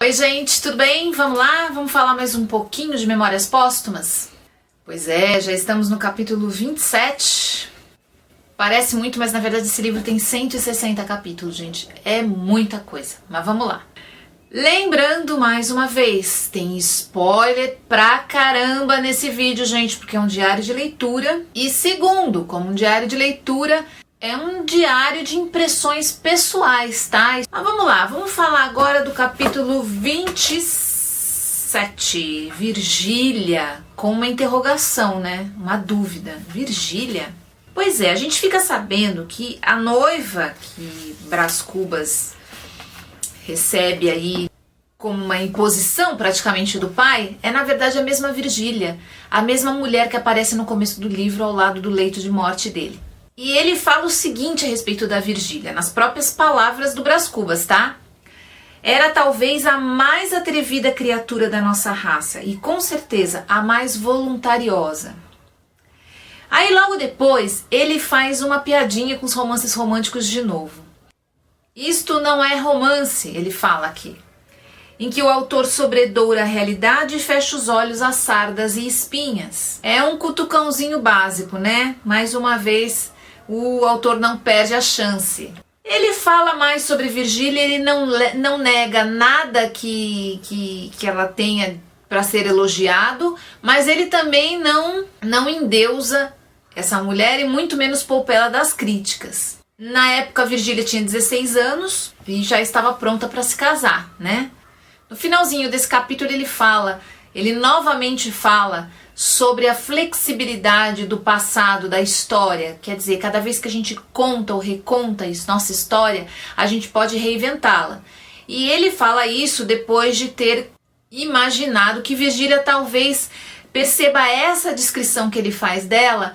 Oi gente, tudo bem? Vamos lá? Vamos falar mais um pouquinho de Memórias Póstumas? Pois é, já estamos no capítulo 27. Parece muito, mas na verdade esse livro tem 160 capítulos, gente. É muita coisa, mas vamos lá. Lembrando mais uma vez, tem spoiler pra caramba nesse vídeo, gente, porque é um diário de leitura. E segundo, como um diário de leitura, é um diário de impressões pessoais, tá? Mas vamos lá, vamos falar agora do capítulo 27. Virgília, com uma interrogação, né? Uma dúvida. Virgília? Pois é, a gente fica sabendo que a noiva que Brás Cubas recebe aí como uma imposição praticamente do pai, é na verdade a mesma Virgília, a mesma mulher que aparece no começo do livro ao lado do leito de morte dele. E ele fala o seguinte a respeito da Virgília, nas próprias palavras do Brás Cubas, tá? Era talvez a mais atrevida criatura da nossa raça e com certeza a mais voluntariosa. Aí logo depois ele faz uma piadinha com os romances românticos de novo. Isto não é romance, ele fala aqui, em que o autor sobredoura a realidade e fecha os olhos a sardas e espinhas. É um cutucãozinho básico, né? Mais uma vez, o autor não perde a chance. Ele fala mais sobre Virgília, ele não nega nada que ela tenha para ser elogiado, mas ele também não endeusa essa mulher e muito menos poupa ela das críticas. Na época, a Virgília tinha 16 anos e já estava pronta para se casar, né? No finalzinho desse capítulo ele novamente fala sobre a flexibilidade do passado, da história. Quer dizer, cada vez que a gente conta ou reconta nossa história, a gente pode reinventá-la. E ele fala isso depois de ter imaginado que Virgília talvez perceba essa descrição que ele faz dela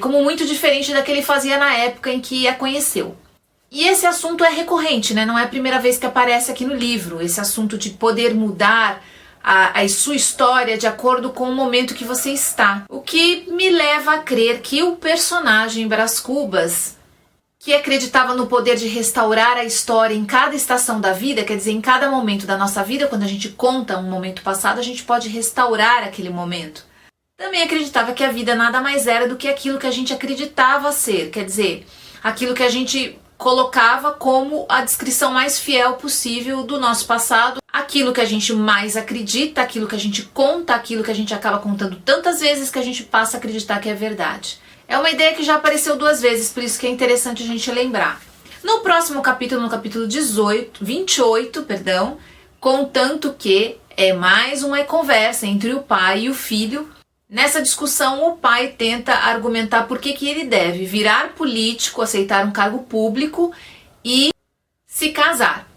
como muito diferente da que ele fazia na época em que a conheceu. E esse assunto é recorrente, né? Não é a primeira vez que aparece aqui no livro, esse assunto de poder mudar a sua história de acordo com o momento que você está. O que me leva a crer que o personagem Brás Cubas, que acreditava no poder de restaurar a história em cada estação da vida, quer dizer, em cada momento da nossa vida, quando a gente conta um momento passado, a gente pode restaurar aquele momento. Também acreditava que a vida nada mais era do que aquilo que a gente acreditava ser, quer dizer, aquilo que a gente colocava como a descrição mais fiel possível do nosso passado, aquilo que a gente mais acredita, aquilo que a gente conta, aquilo que a gente acaba contando tantas vezes que a gente passa a acreditar que é verdade. É uma ideia que já apareceu 2 vezes, por isso que é interessante a gente lembrar. No próximo capítulo, no capítulo 28, contanto que é mais uma conversa entre o pai e o filho. Nessa discussão, o pai tenta argumentar por que ele deve virar político, aceitar um cargo público e se casar.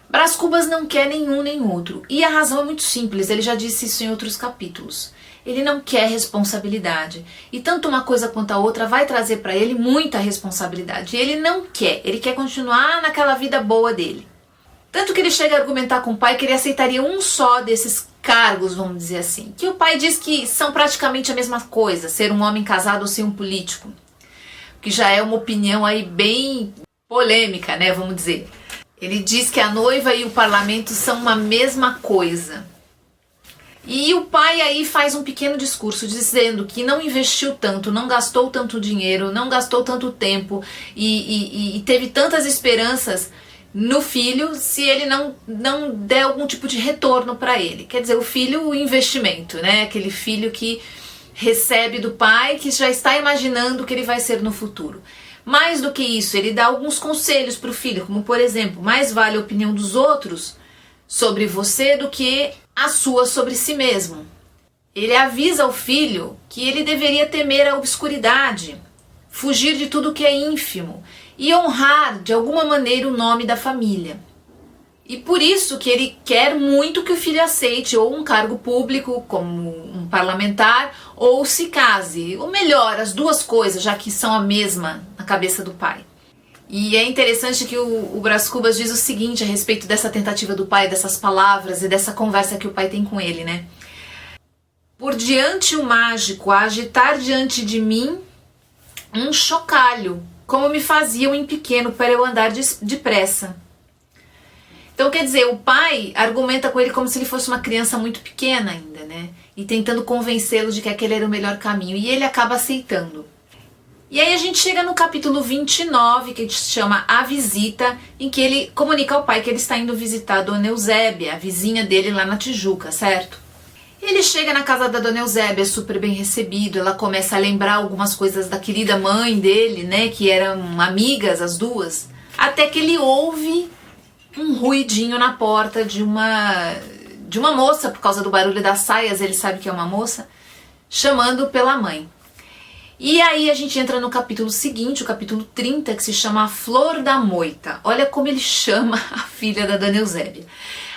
Brás Cubas não quer nenhum nem outro. E a razão é muito simples, ele já disse isso em outros capítulos. Ele não quer responsabilidade. E tanto uma coisa quanto a outra vai trazer para ele muita responsabilidade. E ele não quer, ele quer continuar naquela vida boa dele. Tanto que ele chega a argumentar com o pai que ele aceitaria um só desses cargos, vamos dizer assim. Que o pai diz que são praticamente a mesma coisa, ser um homem casado ou ser um político. Que já é uma opinião aí bem polêmica, né, vamos dizer. Ele diz que a noiva e o parlamento são uma mesma coisa. E o pai aí faz um pequeno discurso dizendo que não investiu tanto, não gastou tanto dinheiro, não gastou tanto tempo e teve tantas esperanças no filho se ele não der algum tipo de retorno para ele. Quer dizer, o filho, o investimento, né? Aquele filho que recebe do pai, que já está imaginando o que ele vai ser no futuro. Mais do que isso, ele dá alguns conselhos para o filho, como por exemplo, mais vale a opinião dos outros sobre você do que a sua sobre si mesmo. Ele avisa o filho que ele deveria temer a obscuridade, fugir de tudo que é ínfimo e honrar de alguma maneira o nome da família. E por isso que ele quer muito que o filho aceite ou um cargo público como um parlamentar ou se case, ou melhor, as duas coisas, já que são a mesma na cabeça do pai. E é interessante que o Brás Cubas diz o seguinte a respeito dessa tentativa do pai, dessas palavras e dessa conversa que o pai tem com ele, né? Por diante o mágico a agitar diante de mim um chocalho, como me faziam em pequeno para eu andar depressa. Então, quer dizer, o pai argumenta com ele como se ele fosse uma criança muito pequena ainda, né? E tentando convencê-lo de que aquele era o melhor caminho. E ele acaba aceitando. E aí a gente chega no capítulo 29, que se chama A Visita, em que ele comunica ao pai que ele está indo visitar a Dona Eusébia, a vizinha dele lá na Tijuca, certo? Ele chega na casa da Dona Eusébia, é super bem recebido, ela começa a lembrar algumas coisas da querida mãe dele, né, que eram amigas as duas, até que ele ouve um ruidinho na porta de uma moça, por causa do barulho das saias, ele sabe que é uma moça, chamando pela mãe. E aí a gente entra no capítulo seguinte, o capítulo 30, que se chama A Flor da Moita. Olha como ele chama a filha da Dona Eusébia.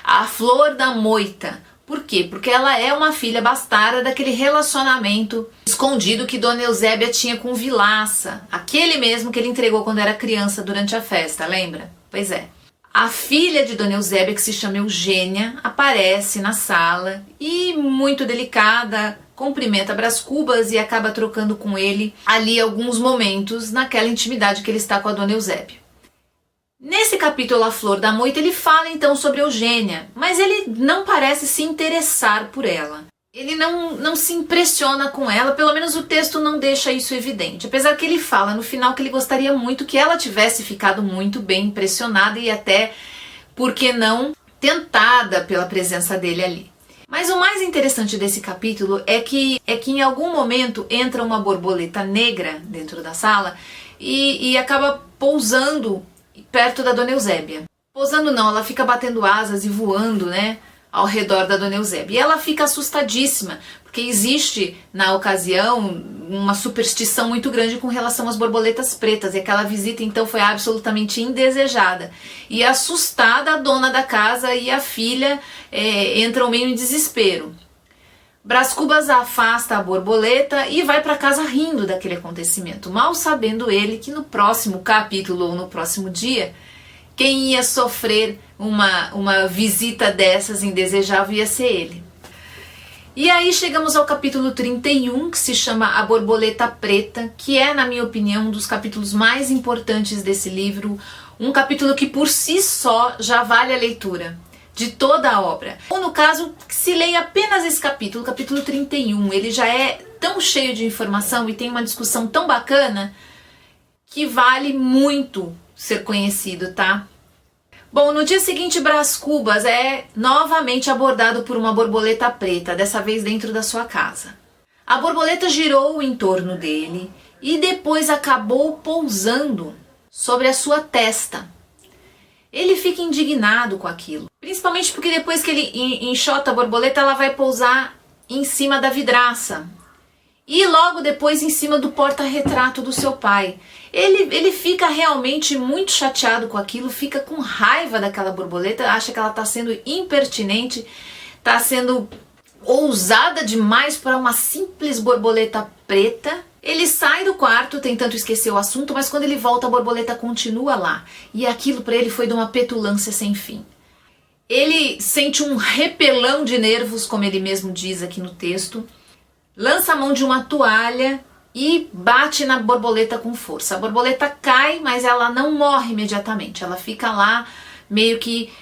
A Flor da Moita. Por quê? Porque ela é uma filha bastarda daquele relacionamento escondido que Dona Eusébia tinha com Vilaça. Aquele mesmo que ele entregou quando era criança durante a festa, lembra? Pois é. A filha de Dona Eusébia, que se chama Eugênia, aparece na sala e, muito delicada, cumprimenta Brás Cubas e acaba trocando com ele ali alguns momentos naquela intimidade que ele está com a Dona Eusébia. Nesse capítulo A Flor da Moita ele fala então sobre Eugênia, mas ele não parece se interessar por ela. Ele não se impressiona com ela, pelo menos o texto não deixa isso evidente. Apesar que ele fala no final que ele gostaria muito que ela tivesse ficado muito bem impressionada e até, por que não, tentada pela presença dele ali. Mas o mais interessante desse capítulo é que em algum momento entra uma borboleta negra dentro da sala e acaba pousando perto da Dona Eusébia. Pousando não, ela fica batendo asas e voando, né, ao redor da Dona Eusébia. E ela fica assustadíssima, porque existe na ocasião uma superstição muito grande com relação às borboletas pretas, e aquela visita então foi absolutamente indesejada. E assustada, a dona da casa e a filha entram meio em desespero. Brás Cubas afasta a borboleta e vai para casa rindo daquele acontecimento, mal sabendo ele que no próximo capítulo ou no próximo dia, quem ia sofrer uma visita dessas indesejável ia ser ele. E aí chegamos ao capítulo 31, que se chama A Borboleta Preta, que é, na minha opinião, um dos capítulos mais importantes desse livro, um capítulo que por si só já vale a leitura de toda a obra. Ou no caso, se leia apenas esse capítulo, o capítulo 31, ele já é tão cheio de informação e tem uma discussão tão bacana que vale muito ser conhecido, tá? Bom, no dia seguinte, Brás Cubas é novamente abordado por uma borboleta preta, dessa vez dentro da sua casa. A borboleta girou em torno dele e depois acabou pousando sobre a sua testa. Ele fica indignado com aquilo, principalmente porque depois que ele enxota a borboleta, ela vai pousar em cima da vidraça e logo depois em cima do porta-retrato do seu pai. Ele fica realmente muito chateado com aquilo, fica com raiva daquela borboleta, acha que ela está sendo impertinente, está sendo ousada demais para uma simples borboleta preta. Ele sai do quarto tentando esquecer o assunto, mas quando ele volta a borboleta continua lá. E aquilo para ele foi de uma petulância sem fim. Ele sente um repelão de nervos, como ele mesmo diz aqui no texto, lança a mão de uma toalha e bate na borboleta com força. A borboleta cai, mas ela não morre imediatamente. Ela fica lá meio que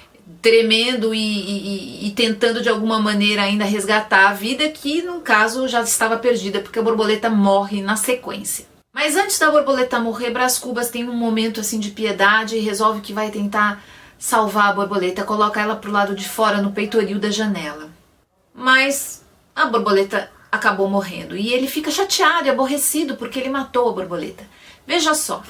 tremendo e tentando de alguma maneira ainda resgatar a vida, que no caso já estava perdida, porque a borboleta morre na sequência. Mas antes da borboleta morrer, Brás Cubas tem um momento assim de piedade e resolve que vai tentar salvar a borboleta, coloca ela pro lado de fora no peitoril da janela. Mas a borboleta acabou morrendo e ele fica chateado e aborrecido porque ele matou a borboleta. Veja só.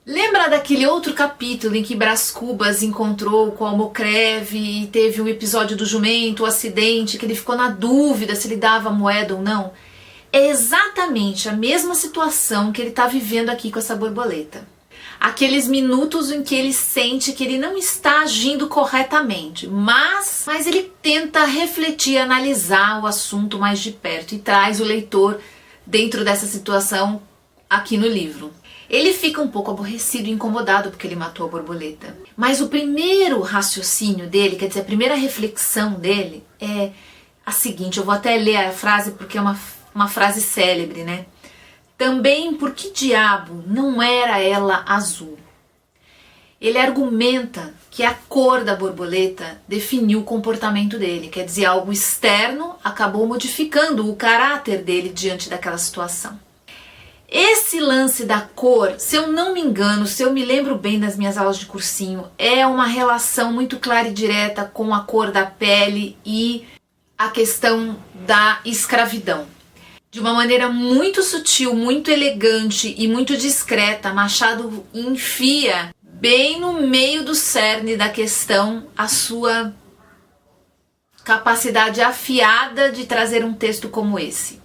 Lembra daquele outro capítulo em que Brás Cubas encontrou com Almocreve e teve um episódio do jumento, o acidente, que ele ficou na dúvida se ele dava a moeda ou não? É exatamente a mesma situação que ele está vivendo aqui com essa borboleta. Aqueles minutos em que ele sente que ele não está agindo corretamente, mas ele tenta refletir, analisar o assunto mais de perto e traz o leitor dentro dessa situação aqui no livro. Ele fica um pouco aborrecido e incomodado porque ele matou a borboleta. Mas o primeiro raciocínio dele, quer dizer, a primeira reflexão dele é a seguinte, eu vou até ler a frase porque é uma frase célebre, né? Também por que diabo não era ela azul? Ele argumenta que a cor da borboleta definiu o comportamento dele, quer dizer, algo externo acabou modificando o caráter dele diante daquela situação. Esse lance da cor, se eu não me engano, se eu me lembro bem das minhas aulas de cursinho, é uma relação muito clara e direta com a cor da pele e a questão da escravidão. De uma maneira muito sutil, muito elegante e muito discreta, Machado enfia bem no meio do cerne da questão a sua capacidade afiada de trazer um texto como esse.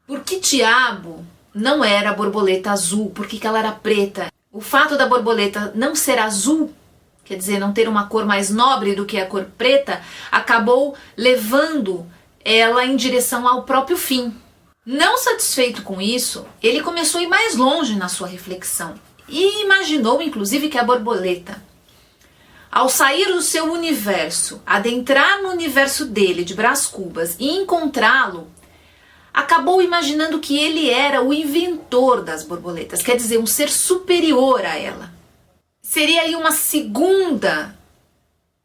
Por que diabo não era a borboleta azul? Por que ela era preta? O fato da borboleta não ser azul, quer dizer, não ter uma cor mais nobre do que a cor preta, acabou levando ela em direção ao próprio fim. Não satisfeito com isso, ele começou a ir mais longe na sua reflexão e imaginou, inclusive, que a borboleta, ao sair do seu universo, adentrar no universo dele, de Brás Cubas, e encontrá-lo, acabou imaginando que ele era o inventor das borboletas, quer dizer, um ser superior a ela. Seria aí uma segunda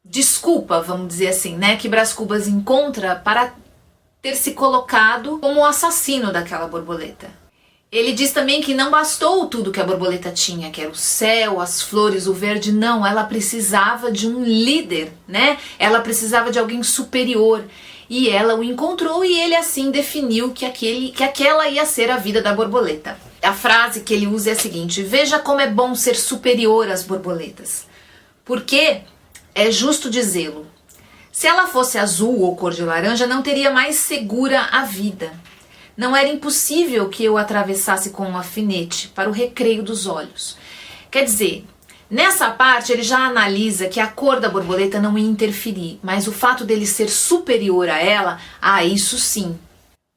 desculpa, vamos dizer assim, né, que Brás Cubas encontra para ter se colocado como o assassino daquela borboleta. Ele diz também que não bastou tudo que a borboleta tinha, que era o céu, as flores, o verde, não, ela precisava de um líder, né? Ela precisava de alguém superior. E ela o encontrou e ele assim definiu que aquela ia ser a vida da borboleta. A frase que ele usa é a seguinte: veja como é bom ser superior às borboletas, porque é justo dizê-lo. Se ela fosse azul ou cor de laranja, não teria mais segura a vida. Não era impossível que eu atravessasse com um alfinete para o recreio dos olhos. Quer dizer, nessa parte ele já analisa que a cor da borboleta não ia interferir, mas o fato dele ser superior a ela, isso sim.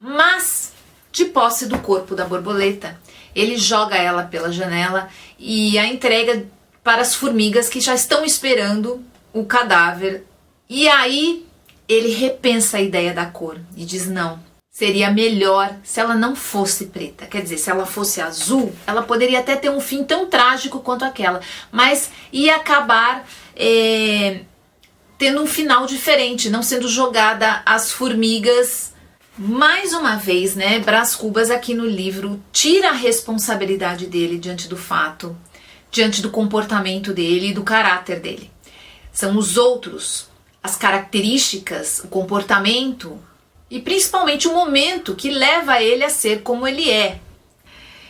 Mas, de posse do corpo da borboleta, ele joga ela pela janela e a entrega para as formigas que já estão esperando o cadáver. E aí ele repensa a ideia da cor e diz não, seria melhor se ela não fosse preta. Quer dizer, se ela fosse azul, ela poderia até ter um fim tão trágico quanto aquela, mas ia acabar tendo um final diferente, não sendo jogada às formigas. Mais uma vez, né, Brás Cubas aqui no livro tira a responsabilidade dele diante do fato, diante do comportamento dele e do caráter dele. São os outros, as características, o comportamento e principalmente o momento que leva ele a ser como ele é.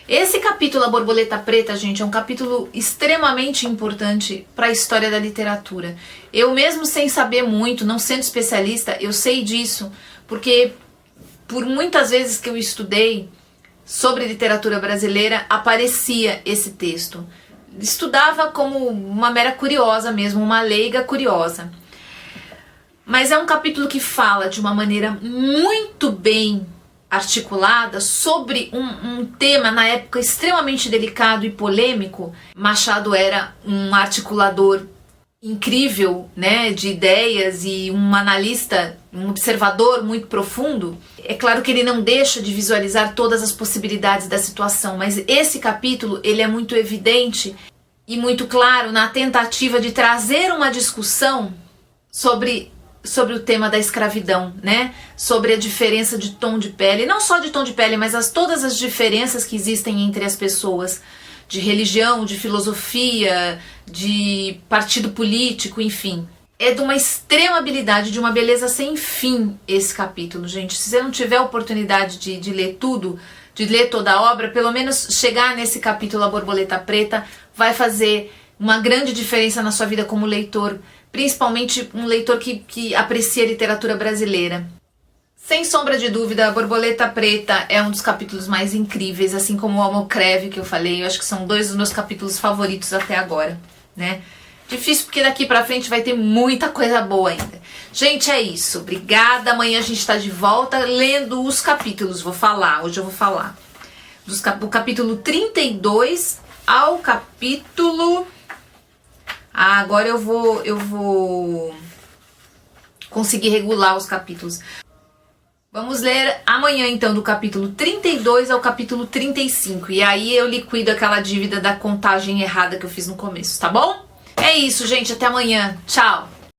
Esse capítulo, A Borboleta Preta, gente, é um capítulo extremamente importante para a história da literatura. Eu mesmo sem saber muito, não sendo especialista, eu sei disso, porque por muitas vezes que eu estudei sobre literatura brasileira, aparecia esse texto. Estudava como uma mera curiosa mesmo, uma leiga curiosa. Mas é um capítulo que fala de uma maneira muito bem articulada sobre um tema na época extremamente delicado e polêmico. Machado era um articulador incrível, né, de ideias e um analista, um observador muito profundo. É claro que ele não deixa de visualizar todas as possibilidades da situação, mas esse capítulo ele é muito evidente e muito claro na tentativa de trazer uma discussão sobre o tema da escravidão, né? Sobre a diferença de tom de pele, não só de tom de pele, mas todas as diferenças que existem entre as pessoas, de religião, de filosofia, de partido político, enfim. É de uma extrema habilidade, de uma beleza sem fim esse capítulo, gente. Se você não tiver oportunidade de ler tudo, de ler toda a obra, pelo menos chegar nesse capítulo A Borboleta Preta vai fazer uma grande diferença na sua vida como leitor, principalmente um leitor que aprecia a literatura brasileira. Sem sombra de dúvida, A Borboleta Preta é um dos capítulos mais incríveis, assim como o Almocreve, que eu falei. Eu acho que são dois dos meus capítulos favoritos até agora, né? Difícil porque daqui pra frente vai ter muita coisa boa ainda. Gente, é isso. Obrigada. Amanhã a gente tá de volta lendo os capítulos. Hoje eu vou falar do capítulo 32 ao capítulo... agora eu vou conseguir regular os capítulos. Vamos ler amanhã então do capítulo 32 ao capítulo 35. E aí eu liquido aquela dívida da contagem errada que eu fiz no começo, tá bom? É isso, gente. Até amanhã. Tchau!